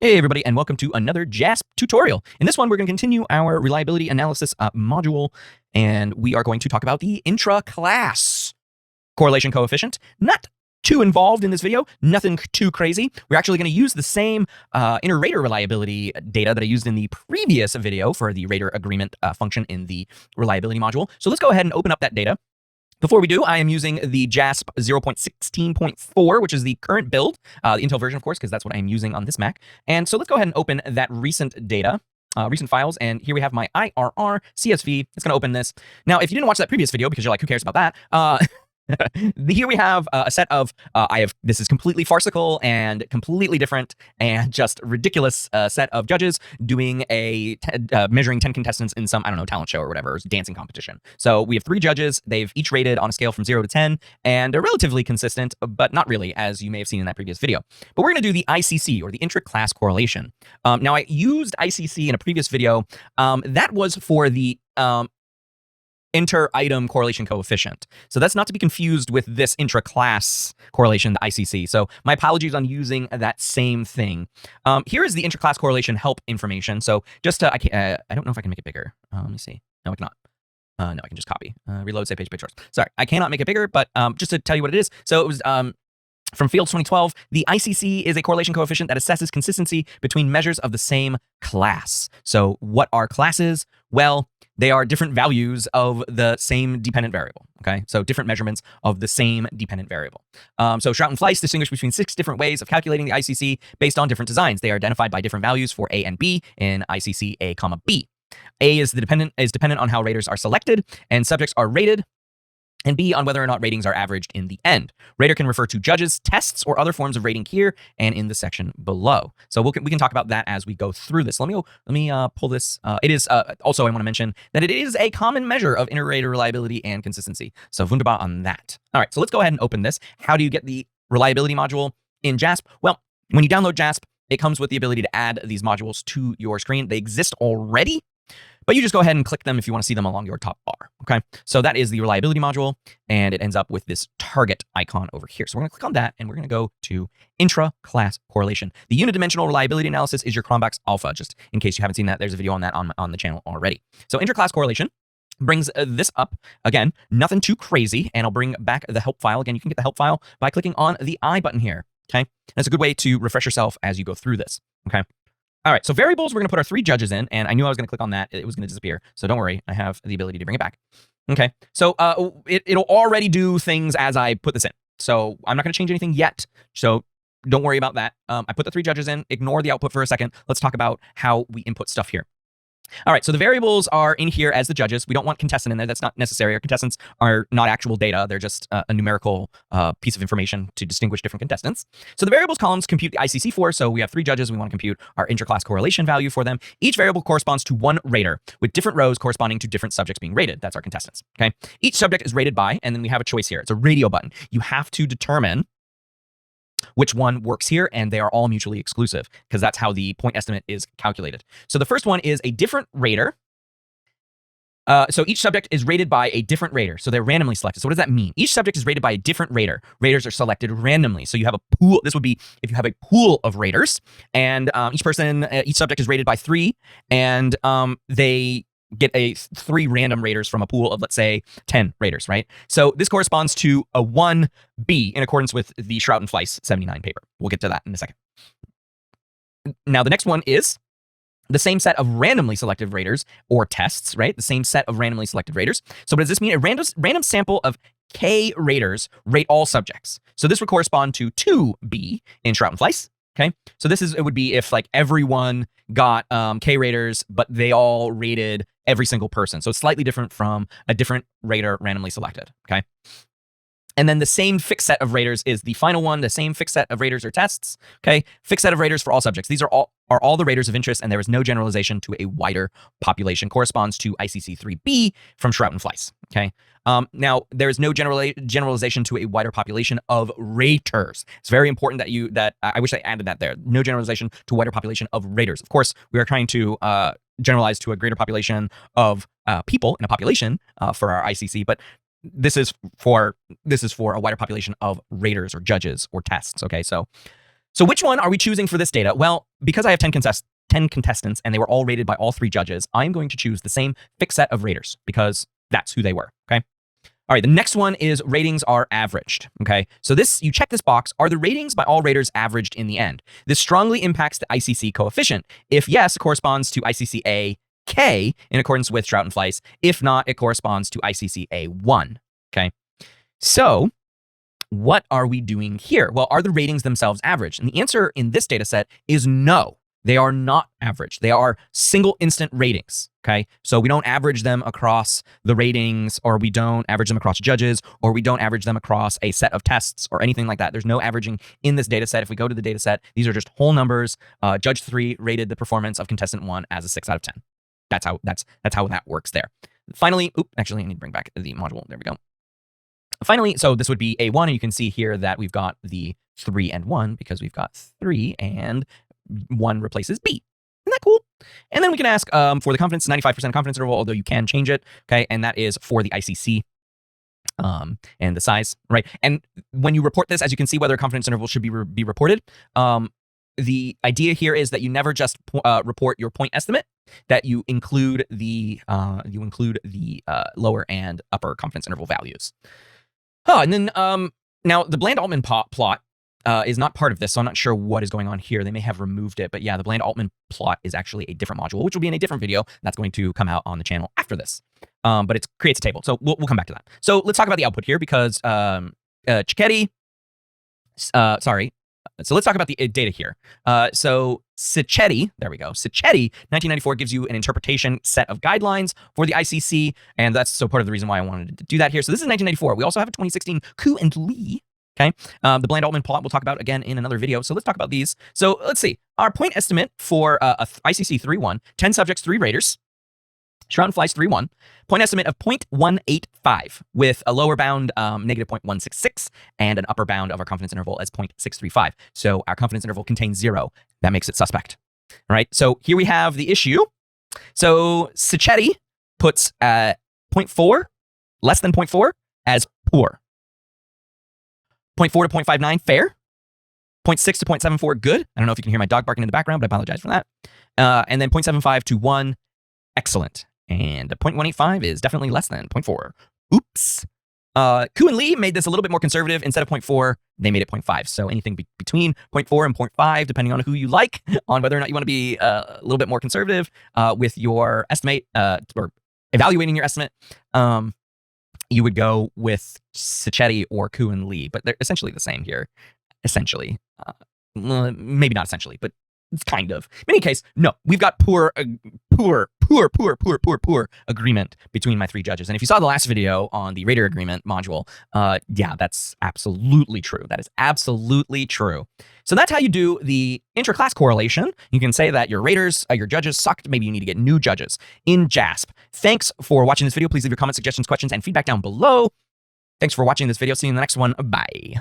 Hey everybody, and welcome to another JASP tutorial. In this one, we're going to continue our reliability analysis module, and we are going to talk about the intra-class correlation coefficient. Not too involved in this video, nothing too crazy. We're actually going to use the same inter-rater reliability data that I used in the previous video for the rater agreement function in the reliability module. So let's go ahead and open up that data. Before we do, I am using the JASP 0.16.4, which is the current build, the Intel version, of course, because that's what I'm using on this Mac. And so let's go ahead and open that recent data, recent files. And here we have my IRR CSV. It's going to open this. Now, if you didn't watch that previous video because you're like, who cares about that? Here we have a set of, this is completely farcical and completely different and just ridiculous set of judges doing measuring 10 contestants in some, I don't know, talent show or whatever, dancing competition. So we have 3 judges. They've each rated on a scale from 0 to 10, and they're relatively consistent, but not really, as you may have seen in that previous video. But we're going to do the ICC, or the Intraclass Correlation. Now, I used ICC in a previous video. That was for the inter-item correlation coefficient. So that's not to be confused with this intra-class correlation, the ICC. So my apologies on using that same thing. Here is the intra-class correlation help information. So just to, I don't know if I can make it bigger. Let me see. No, I cannot. No, I can just copy. Reload, save page source. Sorry, I cannot make it bigger, but just to tell you what it is. So it was from Fields 2012, the ICC is a correlation coefficient that assesses consistency between measures of the same class. So what are classes? Well, they are different values of the same dependent variable, okay? So different measurements of the same dependent variable. So Shrout and Fleiss distinguish between 6 different ways of calculating the ICC based on different designs. They are identified by different values for A and B in ICC A, B. A is dependent on how raters are selected and subjects are rated, and B on whether or not ratings are averaged in the end. Rater can refer to judges, tests, or other forms of rating here and in the section below. So we can talk about that as we go through this. Let me pull this. It is also, I want to mention that it is a common measure of inter-rater reliability and consistency. So wunderbar on that. All right, so let's go ahead and open this. How do you get the reliability module in JASP? Well, when you download JASP, it comes with the ability to add these modules to your screen. They exist already, but you just go ahead and click them if you want to see them along your top bar, okay? So that is the reliability module, and it ends up with this target icon over here. So we're going to click on that, and we're going to go to intra-class correlation. The unidimensional reliability analysis is your Cronbach's alpha. Just in case you haven't seen that, there's a video on that on the channel already. So intra-class correlation brings this up. Again, nothing too crazy, and I'll bring back the help file. Again, you can get the help file by clicking on the I button here, okay? That's a good way to refresh yourself as you go through this, okay? All right, so variables, we're going to put our 3 judges in, and I knew I was going to click on that. It was going to disappear, so don't worry. I have the ability to bring it back. Okay, so it'll already do things as I put this in. So I'm not going to change anything yet, so don't worry about that. I put the 3 judges in. Ignore the output for a second. Let's talk about how we input stuff here. All right, so the variables are in here as the judges. We don't want contestant in there. That's not necessary. Our contestants are not actual data. They're just a numerical piece of information to distinguish different contestants. So the variables columns compute the ICC for. So we have 3 judges. We want to compute our intraclass correlation value for them. Each variable corresponds to 1 rater with different rows corresponding to different subjects being rated. That's our contestants, okay? Each subject is rated by, and then we have a choice here. It's a radio button. You have to determine which one works here, and they are all mutually exclusive because that's how the point estimate is calculated. So the first one is a different rater. So each subject is rated by a different rater. So they're randomly selected. So what does that mean? Each subject is rated by a different rater. Raters are selected randomly. So you have a pool. This would be if you have a pool of raters, and each subject is rated by 3, and they get 3 random raters from a pool of, let's say, 10 raters, right? So this corresponds to a 1B in accordance with the Shrout and Fleiss 79 paper. We'll get to that in a second. Now, the next one is the same set of randomly selected raters or tests, right? The same set of randomly selected raters. So what does this mean? A random sample of K raters rate all subjects. So this would correspond to 2B in Shrout and Fleiss. Okay, so it would be if like everyone got K raters, but they all rated every single person. So it's slightly different from a different rater randomly selected, okay? And then the same fixed set of raters is the final one, the same fixed set of raters or tests, okay? Fixed set of raters for all subjects. These are all the raters of interest, and there is no generalization to a wider population. Corresponds to ICC 3B from Shrout and Fleiss, okay? Now, there is no generalization to a wider population of raters. It's very important that I wish I added that there. No generalization to a wider population of raters. Of course, we are trying to generalize to a greater population of people in a population for our ICC, but this is for a wider population of raters or judges or tests. Okay, so So which one are we choosing for this data? Well, because I have 10 contestants and they were all rated by all 3 judges, I'm going to choose the same fixed set of raters because that's who they were, okay? All right, the next one is ratings are averaged, okay? So this, you check this box, are the ratings by all raters averaged in the end? This strongly impacts the ICC coefficient. If yes, it corresponds to ICC A-K in accordance with Trout and Fleiss. If not, it corresponds to ICC A1, okay? So what are we doing here? Well, are the ratings themselves averaged? And the answer in this data set is no. They are not average. They are single instant ratings, okay? So we don't average them across the ratings, or we don't average them across judges, or we don't average them across a set of tests or anything like that. There's no averaging in this data set. If we go to the data set, these are just whole numbers. Judge 3 rated the performance of contestant 1 as a 6 out of 10. That's how that works there. Finally, actually, I need to bring back the module. There we go. Finally, so this would be A1, and you can see here that we've got the 3 and 1 because we've got 3 and 1 replaces B. Isn't that cool? And then we can ask for the confidence, 95% confidence interval, although you can change it, okay? And that is for the ICC and the size, right? And when you report this, as you can see, whether a confidence interval should be reported, the idea here is that you never just report your point estimate, that you include the lower and upper confidence interval values. Oh, and then now the Bland-Altman plot is not part of this, so I'm not sure what is going on here. They may have removed it, but yeah, the Bland-Altman plot is actually a different module, which will be in a different video that's going to come out on the channel after this. But it creates a table, so we'll come back to that. So let's talk about the output here because Cicchetti, sorry. So let's talk about the data here. So Cicchetti, there we go. Cicchetti, 1994 gives you an interpretation set of guidelines for the ICC, and that's so part of the reason why I wanted to do that here. So this is 1994. We also have a 2016 Koo and Lee. Okay, the Bland-Altman plot we'll talk about again in another video. So let's talk about these. So let's see. Our point estimate for ICC 3-1, 10 subjects, 3 raters. Trout and Fleiss 3-1. Point estimate of 0.185 with a lower bound negative 0.166 and an upper bound of our confidence interval as 0.635. So our confidence interval contains 0. That makes it suspect. All right. So here we have the issue. So Cicchetti puts 0.4, less than 0.4 as poor. 0.4 to 0.59 fair. 0.6 to 0.74 good. I don't know if you can hear my dog barking in the background, but I apologize for that. And then 0.75 to 1 excellent. And 0.185 is definitely less than 0.4. Oops. Koo and Lee made this a little bit more conservative. Instead of 0.4, they made it 0.5. So anything between 0.4 and 0.5, depending on who you like, on whether or not you want to be a little bit more conservative with your estimate or evaluating your estimate, you would go with Cicchetti or Koo and Lee. But they're essentially the same here. Essentially. Maybe not essentially, but it's kind of. In any case, no, we've got poor agreement between my 3 judges. And if you saw the last video on the rater agreement module, yeah, that's absolutely true. That is absolutely true. So that's how you do the intraclass correlation. You can say that your raters, your judges sucked. Maybe you need to get new judges in JASP. Thanks for watching this video. Please leave your comments, suggestions, questions, and feedback down below. Thanks for watching this video. See you in the next one. Bye.